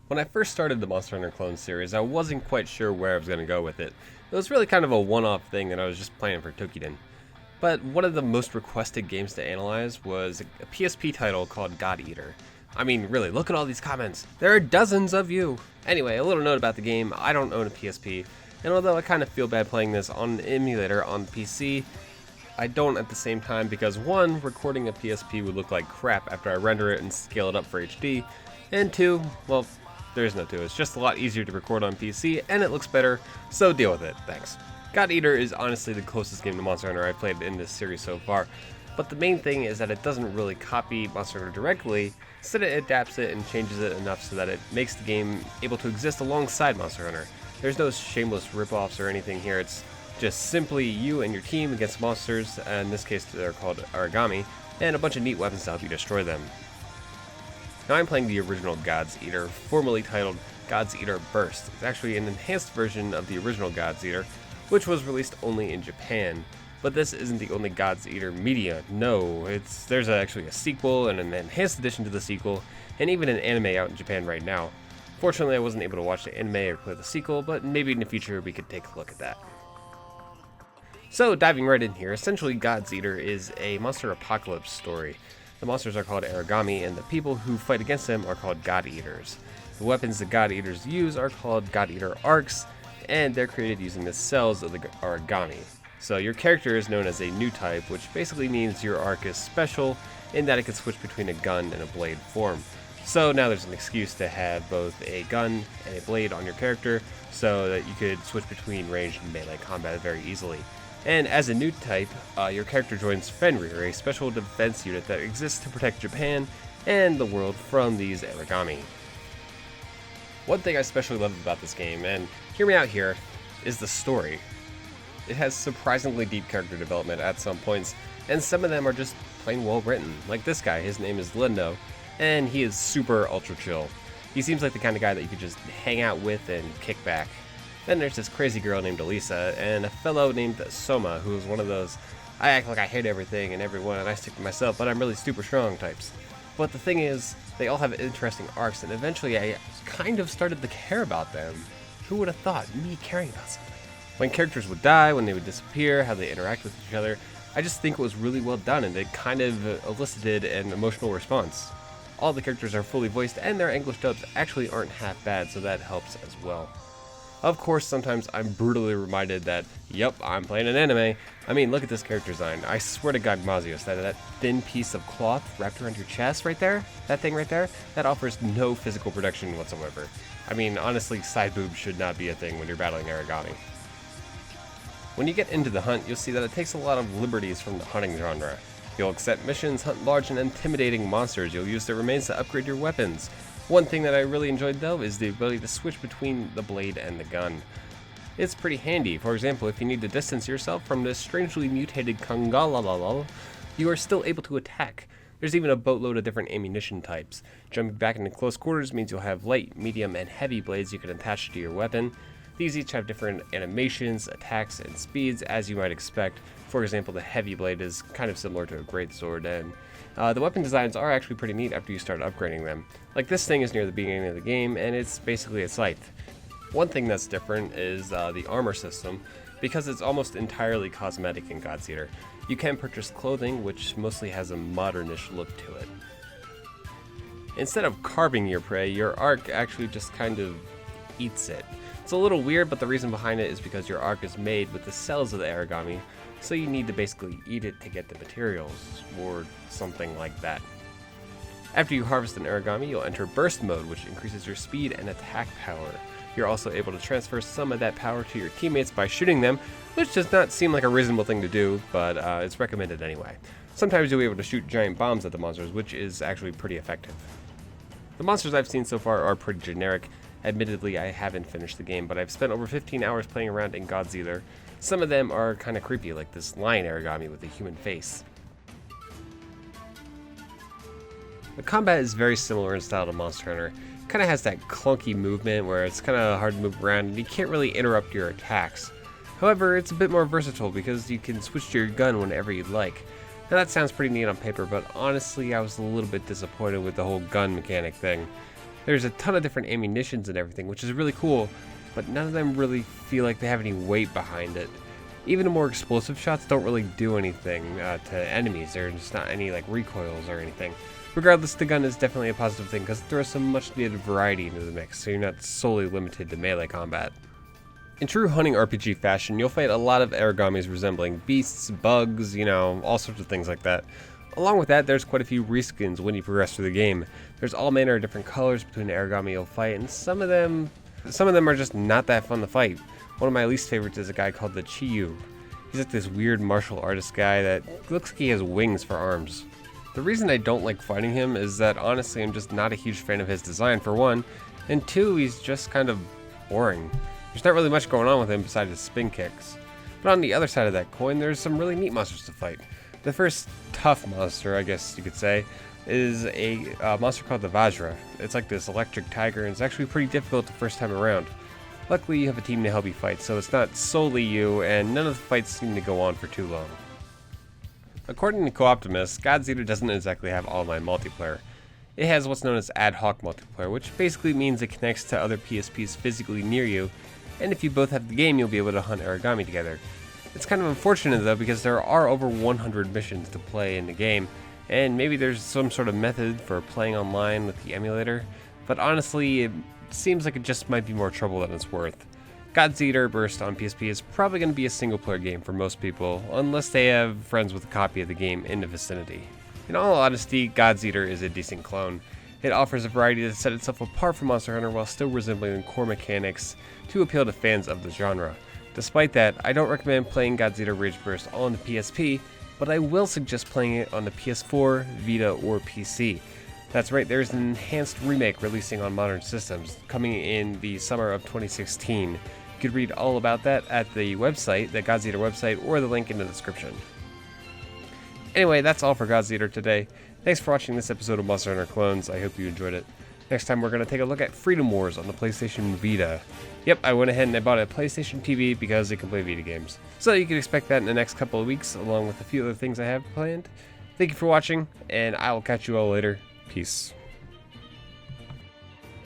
When I first started the Monster Hunter Clone series, I wasn't quite sure where I was going to go with it. It was really kind of a one-off thing that I was just playing for Tokiden. But one of the most requested games to analyze was a PSP title called God Eater. I mean, really, look at all these comments. There are dozens of you! Anyway, a little note about the game, I don't own a PSP, and although I kind of feel bad playing this on an emulator on the PC, I don't at the same time because one, recording a PSP would look like crap after I render it and scale it up for HD, and two, well, there's no two, it's just a lot easier to record on PC and it looks better, so deal with it, thanks. God Eater is honestly the closest game to Monster Hunter I've played in this series so far, but the main thing is that it doesn't really copy Monster Hunter directly, instead it adapts it and changes it enough so that it makes the game able to exist alongside Monster Hunter. There's no shameless ripoffs or anything here, it's just simply you and your team against monsters, and in this case they're called Aragami, and a bunch of neat weapons to help you destroy them. Now I'm playing the original God's Eater, formerly titled God's Eater Burst. It's actually an enhanced version of the original God's Eater, which was released only in Japan. But this isn't the only God's Eater media, no, there's actually a sequel and an enhanced edition to the sequel, and even an anime out in Japan right now. Fortunately I wasn't able to watch the anime or play the sequel, but maybe in the future we could take a look at that. So, diving right in here, essentially God's Eater is a monster apocalypse story. The monsters are called Aragami, and the people who fight against them are called God Eaters. The weapons the God Eaters use are called God Eater arcs, and they're created using the cells of the Aragami. So your character is known as a new type, which basically means your arc is special in that it can switch between a gun and a blade form. So now there's an excuse to have both a gun and a blade on your character, so that you could switch between ranged and melee combat very easily. And as a new type, your character joins Fenrir, a special defense unit that exists to protect Japan and the world from these Aragami. One thing I especially love about this game, and hear me out here, is the story. It has surprisingly deep character development at some points, and some of them are just plain well written. Like this guy, his name is Lindo, and he is super ultra chill. He seems like the kind of guy that you could just hang out with and kick back. Then there's this crazy girl named Elisa, and a fellow named Soma, who is one of those, I act like I hate everything and everyone and I stick to myself, but I'm really super strong types. But the thing is, they all have interesting arcs, and eventually I kind of started to care about them. Who would have thought, me caring about something? When characters would die, when they would disappear, how they interact with each other, I just think it was really well done, and it kind of elicited an emotional response. All the characters are fully voiced, and their English dubs actually aren't half bad, so that helps as well. Of course, sometimes I'm brutally reminded that, yep, I'm playing an anime. I mean, look at this character design. I swear to God, Mazios, that thin piece of cloth wrapped around your chest right there, that thing right there, that offers no physical protection whatsoever. I mean, honestly, side boobs should not be a thing when you're battling Aragami. When you get into the hunt, you'll see that it takes a lot of liberties from the hunting genre. You'll accept missions, hunt large and intimidating monsters, you'll use their remains to upgrade your weapons. One thing that I really enjoyed though is the ability to switch between the blade and the gun. It's pretty handy. For example, if you need to distance yourself from this strangely mutated Kangalalal, you are still able to attack. There's even a boatload of different ammunition types. Jumping back into close quarters means you'll have light, medium, and heavy blades you can attach to your weapon. These each have different animations, attacks, and speeds as you might expect. For example, the heavy blade is kind of similar to a greatsword, and the weapon designs are actually pretty neat after you start upgrading them. Like this thing is near the beginning of the game, and it's basically a scythe. One thing that's different is the armor system, because it's almost entirely cosmetic in God's Eater. You can purchase clothing, which mostly has a modernish look to it. Instead of carving your prey, your arc actually just kind of eats it. It's a little weird, but the reason behind it is because your arc is made with the cells of the Aragami, so you need to basically eat it to get the materials, or something like that. After you harvest an Aragami, you'll enter Burst Mode, which increases your speed and attack power. You're also able to transfer some of that power to your teammates by shooting them, which does not seem like a reasonable thing to do, but it's recommended anyway. Sometimes you'll be able to shoot giant bombs at the monsters, which is actually pretty effective. The monsters I've seen so far are pretty generic. Admittedly, I haven't finished the game, but I've spent over 15 hours playing around in God's Eater. Some of them are kind of creepy, like this lion Aragami with a human face. The combat is very similar in style to Monster Hunter. It kind of has that clunky movement where it's kind of hard to move around and you can't really interrupt your attacks. However, it's a bit more versatile because you can switch to your gun whenever you'd like. Now that sounds pretty neat on paper, but honestly I was a little bit disappointed with the whole gun mechanic thing. There's a ton of different ammunitions and everything, which is really cool, but none of them really feel like they have any weight behind it. Even the more explosive shots don't really do anything to enemies. There's just not any like recoils or anything. Regardless, the gun is definitely a positive thing because it throws some much needed variety into the mix, so you're not solely limited to melee combat. In true hunting RPG fashion, you'll fight a lot of Arigamis resembling beasts, bugs, all sorts of things like that. Along with that, there's quite a few reskins when you progress through the game. There's all manner of different colors between the Arigami you'll fight, and some of them are just not that fun to fight. One of my least favorites is a guy called the Chiyu. He's like this weird martial artist guy that looks like he has wings for arms. The reason I don't like fighting him is that honestly I'm just not a huge fan of his design for one, and two, he's just kind of boring. There's not really much going on with him besides his spin kicks. But on the other side of that coin, there's some really neat monsters to fight. The first tough monster, I guess you could say, is a monster called the Vajra. It's like this electric tiger, and it's actually pretty difficult the first time around. Luckily, you have a team to help you fight, so it's not solely you, and none of the fights seem to go on for too long. According to Co-Optimus, God's Eater doesn't exactly have online multiplayer. It has what's known as ad hoc multiplayer, which basically means it connects to other PSPs physically near you, and if you both have the game, you'll be able to hunt Arigami together. It's kind of unfortunate though, because there are over 100 missions to play in the game, and maybe there's some sort of method for playing online with the emulator, but honestly, it seems like it just might be more trouble than it's worth. God's Eater Burst on PSP is probably going to be a single player game for most people, unless they have friends with a copy of the game in the vicinity. In all honesty, God's Eater is a decent clone. It offers a variety that set itself apart from Monster Hunter while still resembling the core mechanics to appeal to fans of the genre. Despite that, I don't recommend playing God's Eater Rage Burst on the PSP, but I will suggest playing it on the PS4, Vita, or PC. That's right, there's an enhanced remake releasing on modern systems, coming in the summer of 2016. You could read all about that at the website, the God's Eater website, or the link in the description. Anyway, that's all for God's Eater today. Thanks for watching this episode of Monster Hunter Clones. I hope you enjoyed it. Next time we're going to take a look at Freedom Wars on the PlayStation Vita. Yep, I went ahead and I bought a PlayStation TV because it can play Vita games. So you can expect that in the next couple of weeks, along with a few other things I have planned. Thank you for watching, and I will catch you all later. Peace.